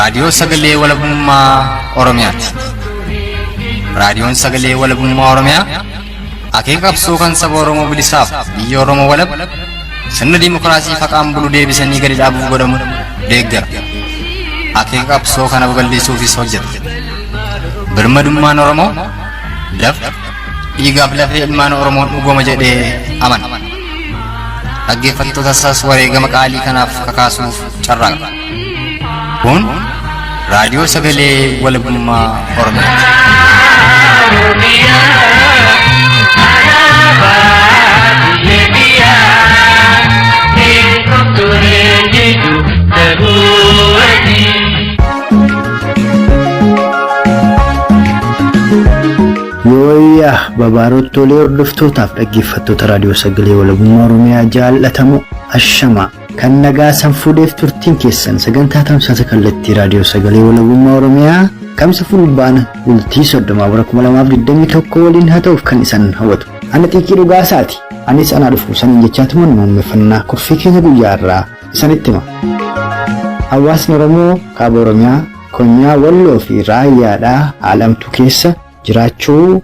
raadiyoo sagalee walabummaa Oromiyaati. Raadiyoon sagalee walabummaa Oromiyaa akeeka qabsoo kan saba Oromoo bilisaaf biyya Oromoo walab sirna dimokiraasii faqaan bulu deebisanii gadi dhaabuuf godhamu deeggara. Akeeka qabsoo kana babal'isuufis hojjeta. Birmadummaan Oromoo lafa dhiigaaf lafee ilmaan Oromoon dhugooma jedhee amana. Dhaggeeffattoota isaas wareegama qaalii kanaaf kakaasuuf carraaqa. Kun raadiyoo sagalee walabummaa Oromiyaati. Yooyyaa babaarottoolee hordoftootaaf dhaggeeffattoota raadiyoo sagalee walabummaa Oromiyaa jaallatamu ashama kan nagaa sanfuudheef turtiin keessan sagantaa tamsaasa kallattii raadiyoo sagalee walabummaa Oromiyaa kamsa fulbaana bultii 30/2021 waliin haa ta'uuf kan isan hawwatu. Ana xiiqii dhugaasaati. Anis ana dhufu saniin jechaatumaan muummeffannaa kurfii keenya guyyaa irraa isanitti hima. Hawaasni Oromoo kaaba Oromiyaa konyaa Walloo fi Raayyaadhaa haalamtu keessa jiraachuu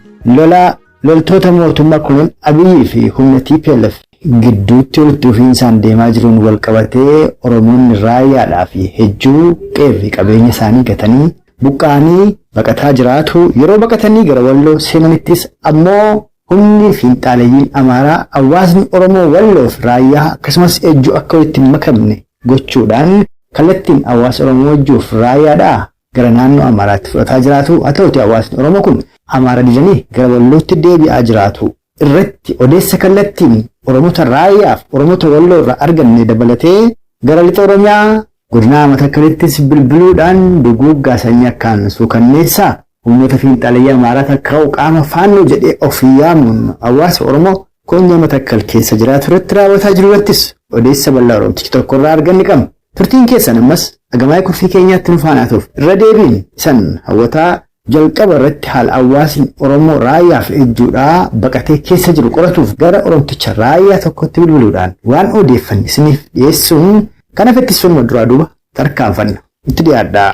loltoota mootummaa Koloneel Abiyyi fi humna TPLF gidduutti walitti dhufiinsaan deemaa jiruun wal qabatee Oromoonni Raayyaadhaa fi Hejjuu qe'ee qabeenya isaanii gatanii buqqaanii baqataa jiraatu. Yeroo baqatanii gara Walloo seenanittis ammoo humni fiinxaaleeyyiin Amaaraa hawaasni Oromoo Walloo fi Raayyaa akkasumas Hejjuu akka walitti hin makamne gochuudhaan kallattiin hawaasa Oromoo Hejjuu fi Raayyaadhaa gara naannoo Amaaraatti fudhataa jiraatu. Haa ta'uti hawaasni Oromoo kun Amaara didanii gara Wallootti deebi'aa jiraatu irratti odeessa kallattiin Oromoota Raayyaa fi Oromoota Walloo irraa arganne dabalatee gara lixa Oromiyaa godina Matakkalittis bilbiluudhaan duguuggaa sanyii akkaan suukanneessaa humnoota fiinxaaleeyyii Amaaraa takka'u qaama faannoo jedhee ofii yaamuun hawaasa Oromoo konyaa Matakkal keessa jiraatu irratti raawwataa jiru irrattis odeessa bal'aa Oromtichi tokko irraa arganne qabna. Turtiin keessan ammas agamaa'ee kurfii keenyaatti nu faana ta'uuf irra deebiin isan hawwataa jalqaba irratti haala hawaasni Oromoo Raayyaa fi Hejjuudhaa baqatee keessa jiru qoratuuf gara Oromticha Raayyaa tokkotti bilbiluudhaan waan odeeffanne isiniif dhiyeessuun kan afetti sunuma duraa duuba tarkaanfanna. Itti dhiyaadhaa.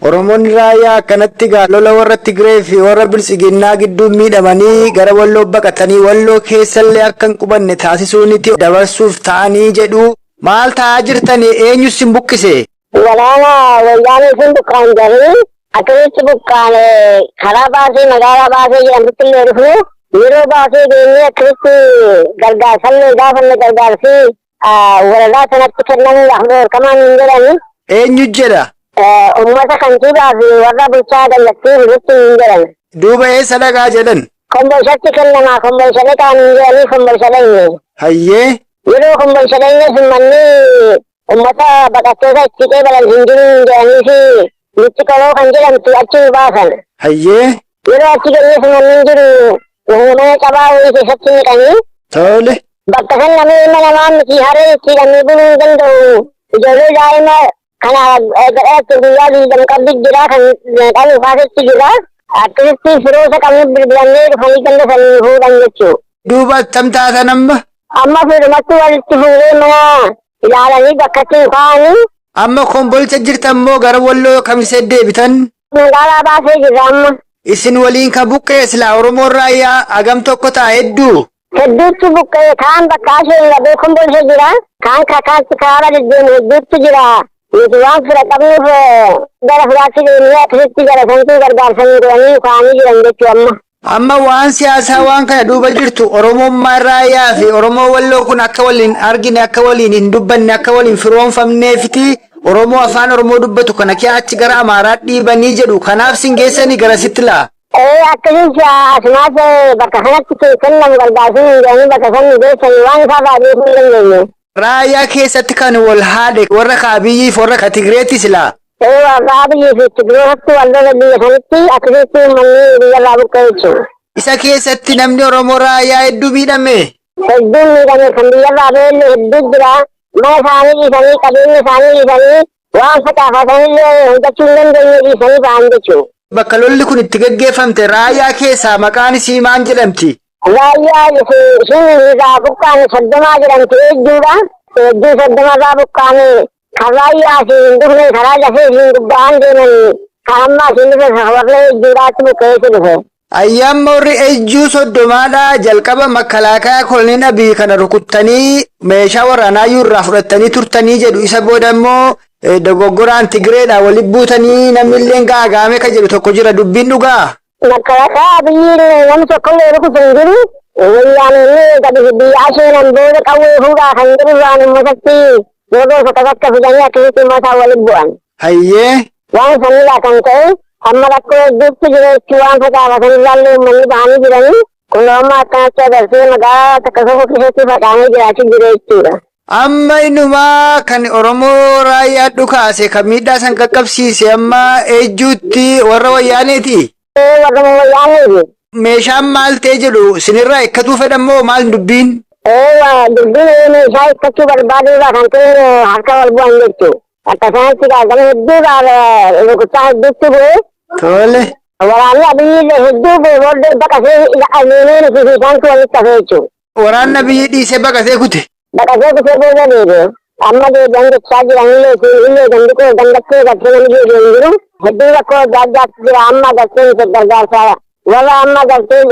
Oromoonni Raayyaa akkanatti lola warra Tigree fi warra Bilisiginnaa gidduu miidhamanii gara Walloo baqatanii Walloo keessallee akka hin qubanne taasisuuniti dabarsuuf ta'anii jedhu. Maal ta'aa jirtanii? Eenyu sin buqqise? Walaana wayyaanee sun buqqaan jiranii akkamitti buqqaan karaa baasee magaalaa baasee jedhamtutti illee dhufu yeroo baasee deemnee akkamitti gargaarsallee gaafanne gargaarsi waradaa sanatti kennamuudhaaf beekamaan hin jedhani. Eenyu jedha? Uummata kantiibaa fi warra bulchaa kallattii irratti hin jedhan. Duuba eessa dhagaa jedhan? Kombolshatti kennamaa kombolshalee kaan hin jedhanii kombolshalee. Hayyee? Yeroo kombolshalee simmanni uummata baqattoota itti qeebalan hin jiru hin jedhanii fi nutti koloo kan jedhamtu achi baasan. Hayyee? Yeroo achi ganyee simmanni hin jiru mana cabaa wayii keessatti miidhanii. Tole. Bakka san namni ilma namaa miti haree itti hidhamee buluu hin danda'u. Ijoollee daa'ima kana gadhaatti guyyaa diidam qabdi jira kan dhalu faasetti jira. Akkasitti firoosa qabnu bilbilannee dhufanii ganda sanii fuudhan jechuudha. Duuba attam taatan amma? Amma firumatti walitti fuudhee mana ilaalanii bakkatti kaa'anii. Amma kombolcha jirtan moo gara Walloo kamisee deebitan? Magaalaa baasee jirra amma. Isin waliin ka buqqee silaa Oromoo Raayyaa hagam tokko ta'a hedduu? Hedduutti buqqee kaan bakka isheen labee kombolcha jira. Kaan kakaatti kaara deddeemu hedduutti jira. Nuti waan fira qabnuuf gara firaatti deemnee akkasitti gara santuu gargaarsanii godhanii kaa'anii jiran jechuu amma. Amma waan siyaasaa waan kana duuba jirtu Oromummaa Raayyaa fi Oromoo Walloo kun akka waliin argine akka waliin hin dubbanne akka waliin firoonfamneefiti Oromoo afaan Oromoo dubbatu kana kee achi gara Amaaraa dhiibanii jedhu kanaaf sin geessanii garasitti laa. Akkasitti asumaas bakka kanatti kennamu gargaarsuun hin jedhanii bakka sanni geessanii waan isaa baadheefuu hin dandeenye. Raayyaa keessatti kan wal haadhe warra Abiyyi fi warra Tigreetti silaa. Warra Abiyyi fi Tigreetti wallola biyya sanatti akkasitti manni biyyarraa buqqee jechuudha. Isa keessatti namni Oromoo Raayyaa hedduu miidhame. Hedduun miidhame kan biyyarraa beellu hedduu jira. Mana isaanii dhiisanii qabeenya isaanii dhiisanii waan facaafatanillee hojjechuu hin dandeenye dhiisanii ba'an jechuudha. Bakka lolli kun itti gaggeeffamte raayyaa keessaa maqaan isii maal jedhamti? Raayyaa isheen irraa buqqaane 30 jedhamti eegduudha. Eegduu 30 irraa buqqaane kan raayyaa hin dhufne karaa lafee hin gubbaan deeman kan ammaa hin dhufe warra eegduudhaatti buqqeessu dhufe. Ayyaamma warri ejjuu 30dha jalqaba makalaakaa kolonii Abiy kana rukuttanii meeshaa waraanaayyuu irraa fudhattanii turtanii jedhu isa booda immoo dogoggoraan Tigireedha walitti buutanii namnillee gaagaame ka jedhu tokko jira dubbiin dhugaa. Makalaakaa Abiyyiin namni tokkollee rukutu hin jiru. Wayyaanonni gadi biyyaa seenan booda qawwee fuudhaa kan jiru waan uummatatti yeroo takka fidanii akkasitti uummataa walitti bu'an. Hayyee. Waan sanilaa kan ta'e amma rakkoo hedduutti jireechuu waan facaafatan irraallee uummanni ba'anii jiranii kun amma akkanatti agarsiisee magaalaa takka tokko keessatti facaanee jiraachuu jireechuudha. Amma inumaa kan Oromoo raayyaa dhukaase kan miidhaa san qaqqabsiise amma ejjuutti warra wayyaaneeti. Warra wayyaaneeti. Meeshaan maal ta'e jedhu sinirraa eekkatuu fedhamoo maal dubbiin? Dubbiin meeshaa eekkachuu barbaaduudhaa kan ta'e harka wal bu'an jechuudha. Akka sanatti gaazama hedduudhaa rukutaa hedduutti bu'e. Tole. Waraanni Abiyyi hedduu bu'e booddee baqasee aleeneen fi isaantu walitti hafee jechuudha. Waraanni Abiyyi dhiisee baqasee kute. Baqasee kutee booda deebi'e. Amma deebi'an jechaa jiranillee illee dandiqoo dandattee gattee namni deebi'e hin jiru. Hedduu rakkoo adda addaatti jira amma galtee isa gargaarsaa. Warra amma galtee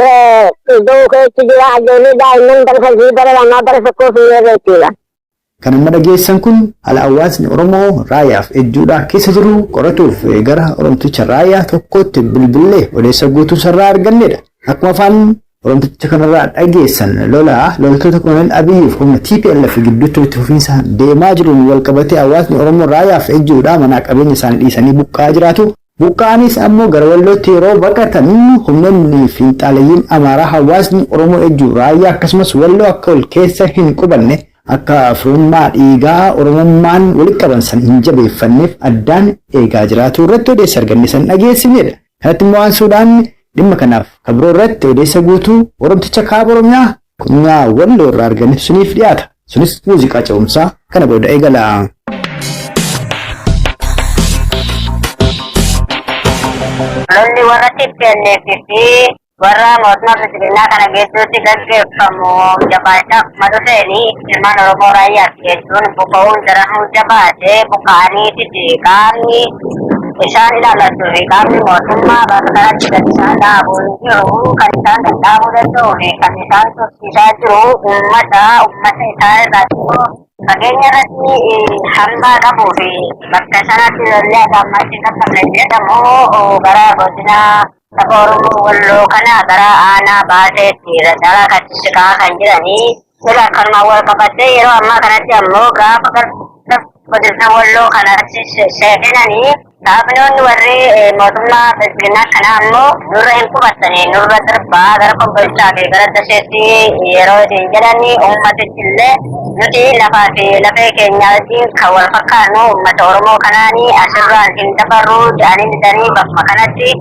iddoo keessa jira ijoollee daa'imman bara 3 bara 2 bara 1 fi jechuudha. Kan amma dhageessan kun haala hawaasni Oromoo raayyaaf ejjuudhaa keessa jiru qoratuuf gara Oromticha raayyaa tokkotti bilbilee odeessa guutuu sarraa argannedha. Akkuma afaan Oromticha kanarraa dhageessan loltoota Koloneel Abiyyiif humna TPLF gidduutti walitti fufiinsa deemaa jiruun wal qabatee hawaasni Oromoo raayyaaf ejjuudhaa manaa qabeenya isaanii dhiisanii buqqa'aa jiraatu. Buqqa'anis ammoo gara wallootti yeroo baqatan humnoonni fiinxaaleeyyiin Amaaraa hawaasni Oromoo ejjuu raayyaa akkasumas walloo akka ol keessa hin qubanne akka firummaa dhiigaa Oromummaan walitti qaban san hin jabeeffanneef addaan eegaa jiraatu irratti odeessa arganne san dhageessinedha. Kanatti immoo aansuudhaan dhimma kanaaf kabiroo irratti odeessa guutuu Oromticha kaaba Oromiyaa kunyaa walloo irraa arganne suniif dhiyaata. Sunis muuziqaa ce'umsaa kana booda eegala. Lolli warra TPLF fi warra mootummaa Federaalaa kana gidduutti gaggeeffamu jabaachaaf madu ta'anii ilmaan Oromoo raayyaa jechuun buqqa'uun daranuu jabaatee buqqa'aniiti qaamni isaan ilaalatu fi qaamni mootummaa bakka kanatti gad isaan dhaabuun jiru kan isaan dadhaabuu danda'u fi kan isaan tursiisaa jiru uummata isaa irraa fageenya irratti hambaa qabuu fi bakka sanatti lolli agammatti qaqqabne jedhamu gara godina saba Oromoo walloo kana gara aanaa baaseetti daldala kachisaa kan jiranii sila kanuma wal qabatee yeroo ammaa kanatti ammoo gaafa godina walloo kanatti seenanii dhaabbiloonni warri mootummaa Federaalaa kana ammoo nurra hin qubatanii nurra darbaa gara kombolchaa fi gara daseetti yeroo isin jedhanii uummatichi illee nuti lafaa fi lafee keenyaatiin kan wal fakkaannu uummata Oromoo kanaanii asirraan hin dabarru jedhanii bakka kanatti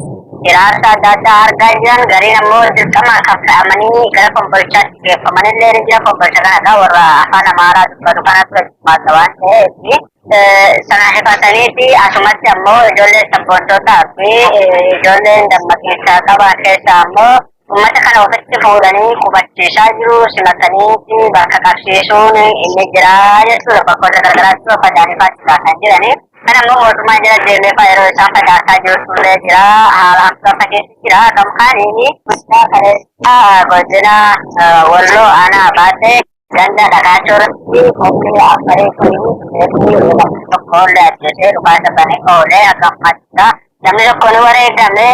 iraarsa adda addaa argaa jiran gariin ammoo dirqama kan fe'amanii gara kombolchaatti geeffamanillee ni jira. Kombolcha kanadha warra afaan Amaaraa dubbatu kanatu gaggeeffata waan ta'eef sana hifataniiti asumatti ammoo ijoollee sabboontootaa fi ijoolleen dammaqiinsaa qaban keessaa ammoo uummata kana ofitti fuudhanii qubachiisaa jiru simataniiti bakka qabsiisuun inni jira jechuudha. Bakkoota garagaraatti bakka daanifaatti kan jiranii. Kan ammoo mootummaa jala deemee fa'aa yeroo isaan facaasaa jiru turre jira haala hamsa keessa jira gamkaaniini guddaa kaleessa godina walloo aanaa baatee ganda dhagaachorratti kophii affaree kuni tokkollee ajjeesee dhukaasa banee oolee akkamatti namni tokko ni wareegame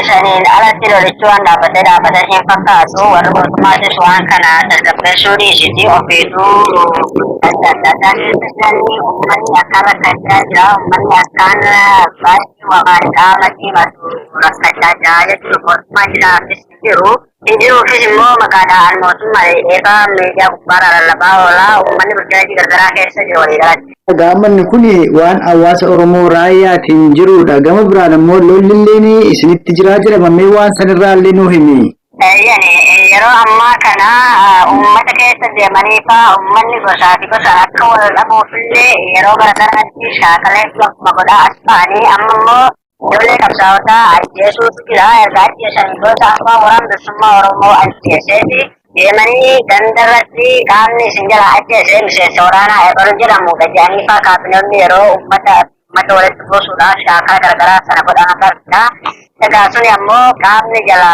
saniin alatti lolichi waan dhaabbate hin fakkaatu warri mootummaatis waan kana tasgabbeessuu dhiisiti ofiituu adda keessatti uummanni akka rakkachaa jira uummanni akkaan baay'ee waan qaama dhimatu rakkachaa jira jechuudha. Mootummaa jiraafis jiru jiruufis immoo maqaadhaan mootummaa eegaa miidiyaa gubbaarraa lallabaa oolaa uummanni bulchiinsa gargaraa keessa jiru waliigalatti. Gaammanni kun waan hawaasa Oromoo raayyaatiin jirudha. Gama biraan ammoo lollilleen isinitti jiraa jedhamamee waan sanirraa illee nuu himi. Yani yeroo ammaa kana uummata keessa deemanii fa'aa uummanni gosaa fi gosa akka wal dhabuufillee yeroo garagaraatti shaakalee akkuma godhaa as ba'anii amma immoo ijoollee qabsaa'otaa ajjeesuutu jira. Erga ajjeesanii gosa abbaa waraana bilisummaa Oromoo ajjeeseeti deemanii gandarratti qaamni isin jala ajjeesee miseensa waraanaa eegalu jedhamudha jedhanii fa'aa kaabinoonni yeroo uummata walitti buusuudhaaf shaakaa garagaraa sana godhan agarsiisa. Egaa suni ammoo qaamni jala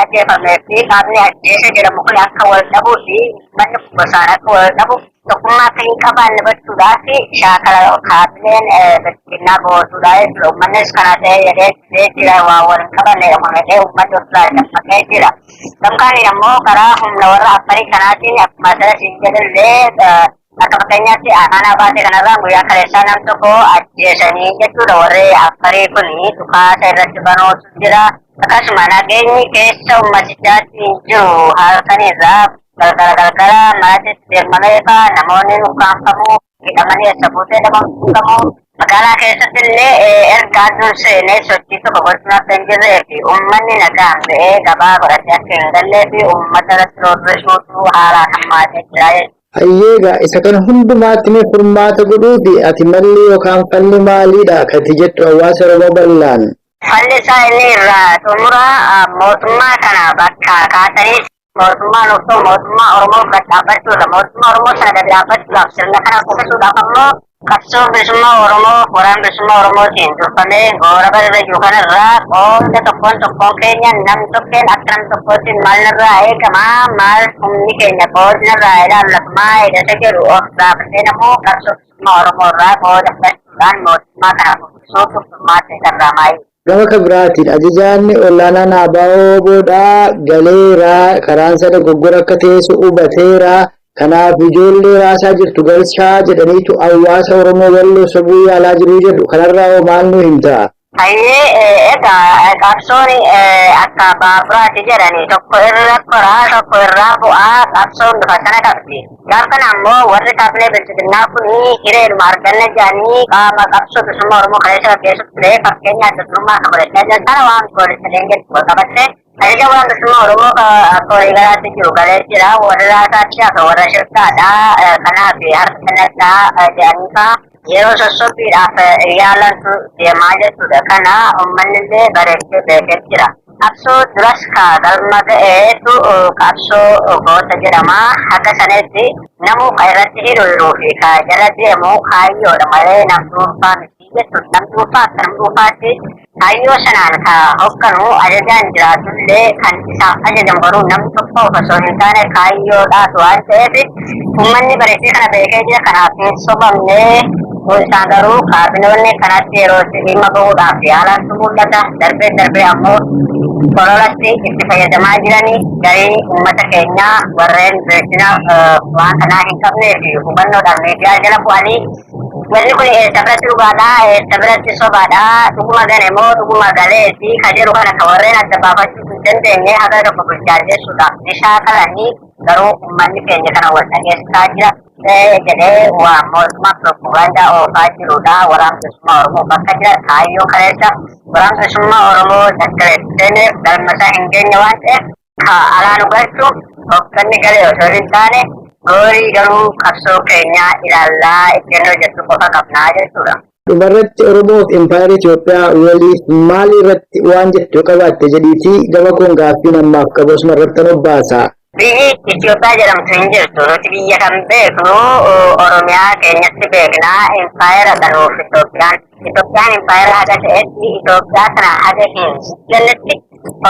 ajjeefamee fi qaamni ajjeese jedhamu kun akka wal dhabuu fi manni gosaan akka wal dhabu tokkummaa akka hin qabaanne gochuudhaaf shaakala kaabileen bittinnaa gootuudha jechuudha. Uummannis kana ta'e jedhee jira waa wal hin qabanne jedhamee uummanni ofirraa dammaqee jira. Gamkaaniin ammoo karaa humna warra affarii kanaatiin akkuma asirratti jedhullee akka fakkeenyaatti aanaa baasee kanarraa guyyaa kaleessaa nam tokko ajjeesanii jechuudha. Warri affarii kun dhukaasa irratti banootu jira. Akkasuma nageenyi keessa ummatichaatti hin jiru halkanirraa galgala manatti deemamee fa'aa namoonni ukkaanfamuu hidhamanii eessa buutee dhabamu. Magaalaa keessatti illee erga aduun seenee sochii tokko gochuun akka hin jirree fi uummanni nagaan ba'ee gabaa godhatee akka hin gallee fi uummata irratti roorrisuutu haalaan hammaatee jira jechuudha. Hayyeegaa isa kana hundumaatti mee furmaata godhuu fi ati malli yookaan falli maaliidha kati jettu hawaasa Oromoo bal'aan? Falli isaa inni irraa xumura mootummaa kana bakka kaasanii mootummaan osoo mootummaa Oromoo gad dhaabbachuudha. Mootummaa Oromoo sana gad dhaabbachuudhaaf sirna kana kuffisuudhaaf ammoo qabsoo bilisummaa Oromoo waraana bilisummaa Oromootiin durfamee goora bal'aa jiru kanarraa qooda tokkoon keenya nam tokkeen akka nam tokkootti maalirraa eegamaa maal humni keenya qoodinarraa ilaallatumaa eegate jedhu of gaafatee namoo qabsoo bilisummaa Oromoo irraa qooda fudhachuudhaan mootummaa kana kuffisuuf furmaata irraa Gama kabiraatiin ajajaan olaanaan Abaaboo Boodhaa galeeraa karaan sana dogoggora akka teessu hubateera. Kanaaf ijoollee raasaa jirtu galchaa jedhaniitu hawaasa Oromoo walloo sobuu yaalaa jiru jedhu kanarraa maal nu himta? Egaa qabsoon akka baaburaatti jedhanii tokko irra koraa tokko irraa bu'aa qabsoon bifa sana qabdi. Gaaf kana ammoo warri kaabilee bilchiginnaa kun hireedhuma arganna jedhanii qaama qabsoo bilisummaa Oromoo kaleessa keessatti illee fakkeenya adda durummaa kan godhachaa jiran kana waan goolicha leengetti qabatte ajaja waan bilisummaa Oromoo akka waliigalaatti jiru galee jira. Warri raasaatti akka warra shirtaadha. Kanaaf harka kennadhaa jedhanii fa'aa yeroo sossobbiidhaaf yaalantu deemaa jechuudha. Kana uummanni illee bareechee beekee jira. Qabsoo duras galma ga'eetu qabsoo goota jedhama. Akka sanatti namuu kan irratti hiriiruu fi kan jala deemu kaayyoodha malee nam dhuunfaa miti jechuudha. Nam dhuunfaa akka nam dhuunfaatti kaayyoo sanaan kan hogganu ajajaan jiraatullee kan isaaf ajajan garuu nam tokko osoo hin taane kaayyoodhaatu waan ta'eef uummanni bareechee kana beekee jira. Kanaaf hin sobamnee isaan garuu kaabinoonni kanatti yeroo dhimma bahuudhaaf yaalantu mul'ata. Darbee ammoo kololatti itti fayyadamaa jiranii garii uummata keenyaa warreen beekina waan kanaa hin qabnee fi hubannoodhaan miidiyaa jala bu'anii wanni kun eessa biratti dhugaadha eessa biratti sobaadha dhuguma gane moo dhuguma galeeti ka jedhu kana ka warreen adda baafachuu hin dandeenye haga tokko bilchaajessuudhaaf ni shaakalanii garuu uummanni keenya kana wal dhageessisaa jira. Jedhee waa mootummaa propagaandaa oofaa jirudha. Waraana bilisummaa Oromoo bakka jira kaayyoo kaleessa waraana bilisummaa Oromoo dakkareessee galmasaa hin geenye waan ta'eef alaa nu galchu hoogganni galee osoo hin taane goorii garuu qabsoo keenyaa ilaallaa ejjennoo jettu qofa qabnaa jechuudha. Dhumarratti Oromoof Impaayera Itoophiyaa waliif maal irratti waan jettu qabaatte jedhiitii gama kun gaaffii namaaf qabu osuma irratti nu baasa. Biyyi Itoophiyaa jedhamtu hin jirtu. Nuti biyya kan beeknu Oromiyaa keenyatti beeknaa Impaayera dhanuuf Itoophiyaan Impaayera haga ta'etti Itoophiyaa kana haga hin jennetti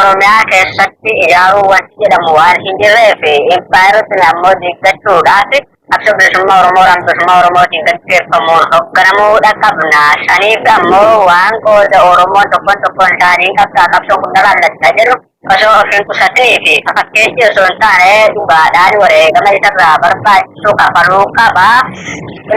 Oromiyaa keessatti ijaaruu wanti jedhamu waan hin jirree fi Impaayera sana ammoo diiggachuudhaaf qabsoo bilisummaa Oromoo waraana bilisummaa Oromootiin gaggeeffamuun hoogganamuudha qabna. Saniif ammoo waan qooda Oromoon tokkoon isaanii qabsoon kun dhalaalachaa jiru osoo ofiin qusatanii fi fakkeessi osoo hin taane dhugaadhaan wareegama isarraa barbaachisu kafaluu qaba.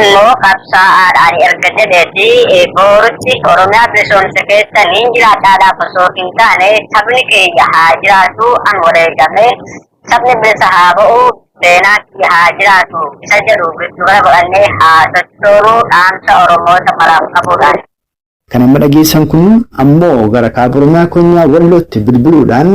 Immoo qabsaa'aadhaan erga jedheeti boorutti Oromiyaa bilisoomsa keessa niin jiraadhaadhaaf osoo hin taane sabni keenya haa jiraatu an wareegame sabni bilisa haa ba'u seenaatti haa jiraatu isa jedhu giddu gala godhannee haa sochooruu dhaamsa Oromoota maraaf qabuudhaan. Kan amma dhageessan kun ammoo gara kaaba Oromiyaa Konyaa Wallootti bilbiluudhaan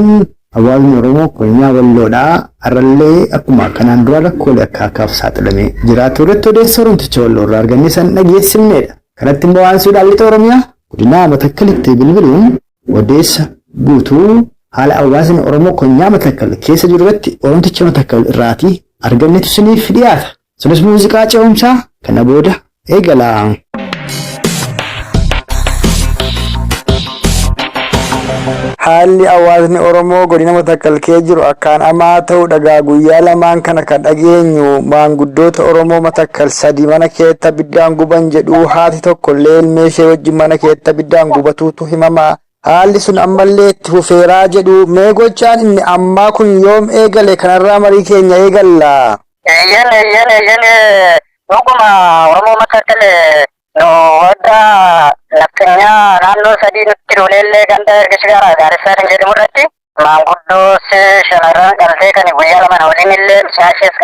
Hawaasni Oromoo konyaa walloodhaa arrallee akkuma kanaan dura rakkoolee akka akkaaf saaxilamee jiraatu irratti odeessa Oromticha walloo irraa argannee san dhageessifnedha. Kanatti immoo waan Suudaan lixa Oromiyaa godina Matakkalitti bilbiluun odeessa guutuu haala hawaasni Oromoo konyaa Matakkal keessa jiru irratti Oromticha Matakkal irraatii argannetu isiniif dhiyaata. Sunis muuziqaa ce'umsaa kana booda eegala. Haalli hawaasni Oromoo godina Matakkal keessa jiru akkaan hamaa ta'uu dhagaa guyyaa lamaan kana kan dhageenyu maanguddoota Oromoo Matakkal sadii mana keessatti abiddaan guban jedhu haati tokko illee ilmee ishee wajjin mana keessatti abiddaan gubatuutu himama. Haalli sun ammallee itti fufeeraa jedhu mee gochaan inni ammaa kun yoom eegale kanarraa marii keenya eegalla. Dhuguma Oromoo Matakkal wadda naftanyaa naannoo sadii nutti doleellee ganda ergichi garaa gaarissaa kan jedhamu irratti maanguddoos shamarran dhaltee kan guyyaa lama waliin illee ishees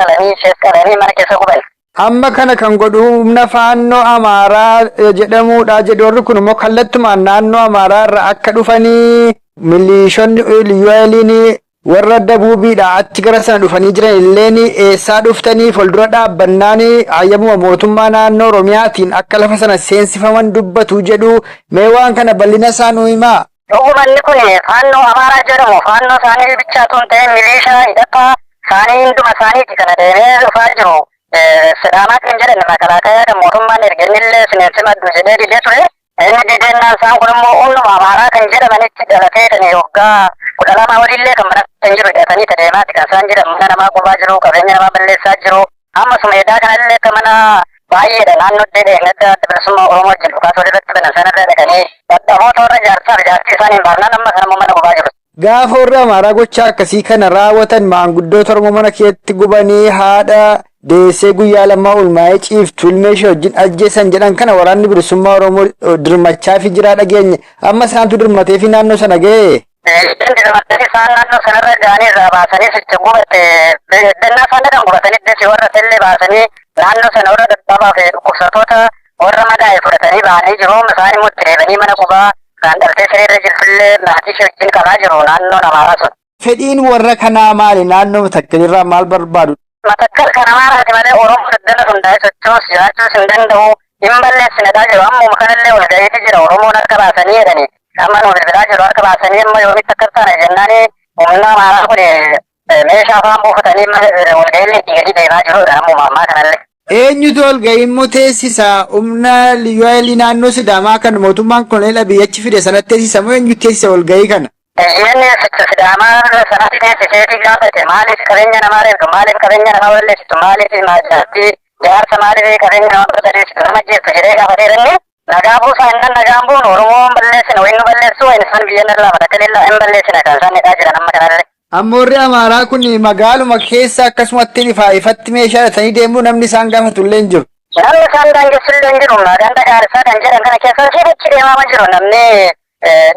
qalanii mana keessa guban. Amma kana kan godhu humna faannoo Amaaraa jedhamuudha jedhu warri kun immoo kallattumaan naannoo Amaaraa irraa akka dhufanii milishoonni liyyuu warra dabuubiidha achi gara sana dhufanii jiran illeen eessaa dhuftanii fuuldura dhaabbannaan hayyamuma mootummaa naannoo Oromiyaatiin akka lafa sana seensifaman dubbatu jedhu mee waan kana bal'ina isaa nuu himaa. Dhugumanni kun faannoo Amaaraa jedhamu faannoo isaanii bichaatu hin ta'in milishaa hidhataa isaanii hunduma isaaniiti kana deemee dhufaa jiru. Sidaamaa kan jedhan makalaakayaa mootummaan ergannillee sineensi maddu jedhee didee ture. Inni didennaan isaan kun immoo humnuma Amaaraa kan jedhamanitti dhalatee kan yoggaa kudha lama walillee kan baratanii jiru hidhatanii deemaati kan isaan jedhan mana namaa gubaa jiru qabeenya namaa balleessaa jiru. Ammasuma edaa kanallee akka mana baay'eedha naannoo deebi'ee bilisummaa Oromoo jedhu kaasoo irratti banan sanarra dhaqanii dadhaboota warra jaarsaaf jaartii isaaniin baarnaan amma kanammoo mana gubaa jiru. Gaafa warri Amaaraa gochaa akkasii kana raawwatan maanguddoota Oromoo mana keessatti gubanii haadha deessee guyyaa lamaa ulmaa'ee ciiftu ilmee ishee wajjin ajjeesan jedhan kana waraanni bilisummaa Oromoo dirmachaa fi jiraa dhageenye amma isaantu dirmatee fi naannoo sana ga'e. Dirmatanii isaan naannoo sanarra ga'anii irraa baasanii sicha gubate dannaa isaanii kan gubatanii deessi warra illee baasanii naannoo sana warra dadhabaa fi dhukkubsatoota warra madaa'e fudhatanii ba'anii jiru. Isaan immoo itti deebanii mana gubaa kan dhaltee sirriirra jirtullee maatii ishee wajjin qabaa jiru naannoo Amaaraa sun. Fedhiin warra kanaa maali? Naannoo Matakkalirraa maal barbaadu? Matakkal kan Amaaraati malee Oromoo daddala hundaa'ee sochoos jiraachuus hin danda'u hin balleessinetaa jiru. Ammuma kanallee walga'iitu jira Oromoon harka baasanii jedhani. Amma nu bilbilaa jiru harka baasanii amma yoomitti akka taane jennaani humna Amaaraa kun meeshaa afaan buufatanii walga'iillee itti gadi deemaa jirudha ammuma ammaa kanallee. Eenyutu walga'iin teessisa? Humna liyyuu naannoo Sidaamaa kan mootummaan Koloneel Abiyyi achi fide sanatti teessisa moo eenyu teessisa walga'ii kana? Inni Sidaamaa sanatti teessiseetii gaafate maaliif qabeenya namaa reebdu maaliif qabeenya namaa balleessitu maaliif jaartii jaarsa maaliif qabeenya namaa barbadeessitu nama jeetu jedhee gaafateeranni nagaa buusaa innan nagaan buunu Oromoon balleessina wayin nu balleessu wayin isaan biyya narraa Matakkalirraa hin balleessina kan isaan hidhaa jiran amma kanallee. Amma warri Amaaraa kun magaaluma keessa akkasumatti ifatti meeshaa hidhatanii deemuu namni isaan gaafatullee hin jiru. Namni isaan daangessullee hin jiru ganda gaarisaa kan jedhan kana keessa sidachi deemaa jiru namni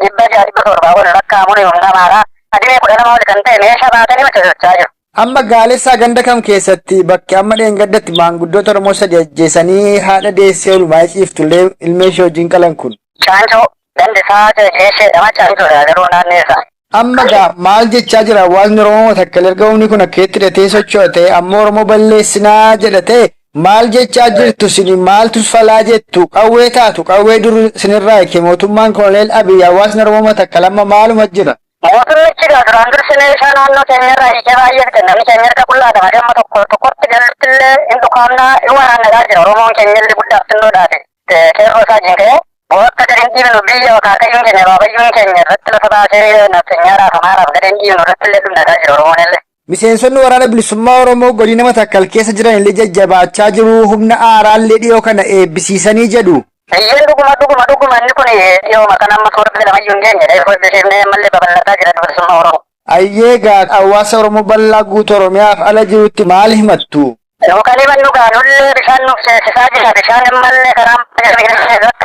dhibba jaha dhibba torbaa ol lakkaa'amuun humna Amaaraa adimee 12 ol kan ta'e meeshaa baatanii socho'aa jiru. Amma Gaalessaa ganda kam keessatti bakki amma dheengaddatti maanguddoota Oromoo sadi ajjeesanii haadha deessee ulmaa'ee ciiftullee ilmee ishee wajjin qalan kun. Caancoo gandi isaa jeesheedhama caancoodha garuu naannoo isaa. Amma maal jechaa jira hawaasni Oromoo Matakkal erga humni kun akkeetti hidhatee socho'a ta'e amma Oromoo balleessinaa jedha ta'e maal jechaa jirtu sini maaltu falaa jettu qawwee taatu qawwee dur sinirraa eeke mootummaan Koloneel Abiyyi hawaasni Oromoo Matakkal amma maaluma jira. Mootummichi duraan dursine isaa naannoo keenyarraa hiikee baay'ee fide namni keenya erga qullaadha malee amma tokkotti galuttillee hin dhukaamnaa hin waraannataa jira Oromoon keenyallee guddaaf xinnoodhaati qeerroo isaa jinkee akka gadi hin dhiibnu biyya kaakayyuun keenya baabayyuun keenya irratti lafa baasee naftanyaadhaaf amaaraaf gadi hin dhiibnu irrattillee dhumnataa jira Oromoon illee. Miseensonni waraana bilisummaa Oromoo godina Matakkal keessa jiran illee jajjabaachaa jiru humna aaraallee dhiyoo kana eebbisiisanii jedhu. Iyyeen dhuguma inni kun dhiyoo maqaan amma soorata jedhamayyuu hin geenye dheefoo bisheefnee mallee babal'ataa jira bilisummaa Oromoo. Ayyeegaa hawaasa Oromoo bal'aa guutuu Oromiyaaf ala jirutti maal himattu? Yookaan himannu gaanullee bishaan nuuf seesisaa jira bishaan immallee karaa akka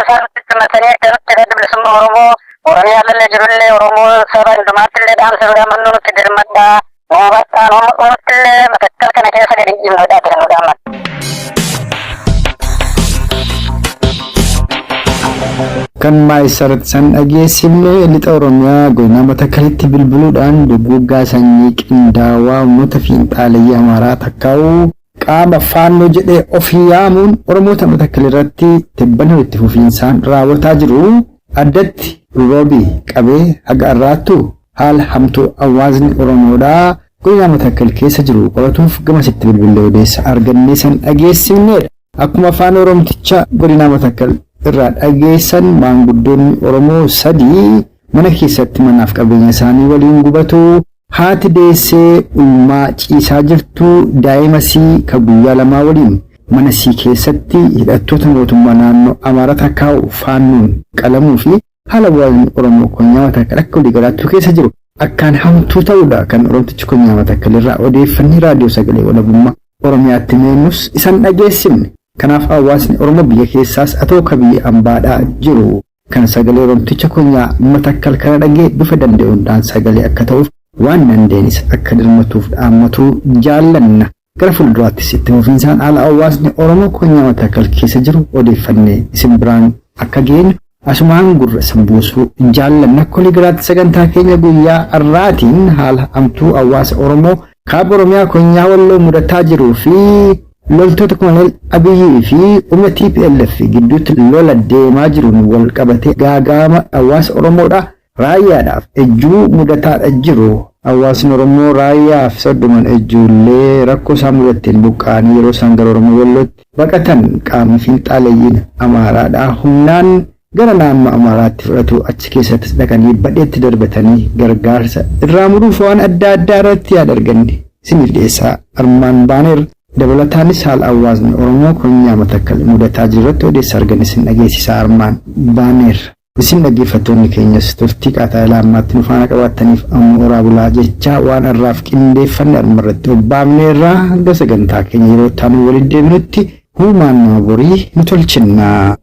isaan nutti marsanii akka nutti bilisummaa Oromoo Oromiyaallee jirullee Oromoo saba hundumaattillee dhaamsa biraa mannuu nutti dirmadhaa noobattaa noomuttillee Matakkal kana keessa gadi hin dhiibnudha kan nu dhaamman. kan maayisarat san dhageessifne lixa Oromiyaa godina Matakkalitti bilbiluudhaan duguuggaa sanyii qindaawaa uummata fiinxaaleyyii Amaaraa takkaa'uu qaama faannoo jedhee ofii yaamuun Oromoota Matakkal irratti tibbana itti fufiinsaan raawwataa jiru addatti roobii qabee haga arraattu haala hamtuu hawaasni Oromoodhaa godina Matakkal keessa jiru qoratuuf gamasitti bilbilee odeessa argannee san dhageessifneedha. Akkuma afaan Oromticha godina Matakkal irraa dhageessan maanguddoonni Oromoo 3 mana keessatti manaaf qabeenya isaanii waliin gubatu haati deessee ulmaa ciisaa jirtu daa'imasii ka guyyaa lamaa waliin mana sii keessatti hidhattoota mootummaa naannoo Amaaraa takkaa'u faannuun qalamuu fi haala bu'aan Oromoo konyaa Matakkal akka walii galaattuu keessa jiru akkaan hamtuu ta'uudha kan Oromtichi konyaa Matakkal irraa odeeffannii raadiyoo sagalee walabummaa Oromiyaatti meenus isan dhageessifne. Kanaaf hawaasni Oromoo biyya keessaas atoo ka biyya ambaadhaa jiru kan sagalee Oromticha konyaa Matakkal kana dhagee bifa danda'uudhaan sagalee akka ta'uuf waan dandeenis akka dirmatuuf dhaammatuu jaallanna. Gara fuulduraattis itti fufiinsaan haala hawaasni Oromoo konyaa Matakkal keessa jiru odeeffannee isin biraan akka geenyu asumaan gurra sambuusuu jaallanna. Kolii garaatti sagantaa keenya guyyaa har'aatiin haala hamtuu hawaasa Oromoo kaaba Oromiyaa konyaa Walloo mudataa jiruu fi loltoota Koloneel Abiyyi fi humna TPLF gidduutti lola deemaa jiruun wal qabatee gaaga'ama hawaasa Oromoodhaa raayyaadhaaf ejjuu mudataadha jiru. Hawaasni Oromoo raayyaaf soddoman ejjuullee rakkoo isaan mudateen buqqa'anii yeroo isaan gara Oromoo Wallootti baqatan qaamni fiinxaaleeyyiin Amaaraadhaa humnaan gara naannoo Amaaraatti fudhatu achi keessatti dhaqanii badheetti darbatanii gargaarsa irraa muruuf waan adda addaa irratti yaada arganne isiniif dhiyeessaa armaan baaneer. Dabalataanis haala hawaasni Oromoo konyaa Matakkal mudataa jiru irratti odeessa argan isin dhageessisaa armaan baaneer. Isin dhaggeeffattoonni keenyas turtii qaataa ilaammaatti nu faana qabaattaniif ammoo oraa bulaa jechaa waan har'aaf qindeeffanne armarratti obbaafneerraa hanga sagantaa keenya yeroo taanu waliin deebinutti huumaan nama borii nu tolchinnaa.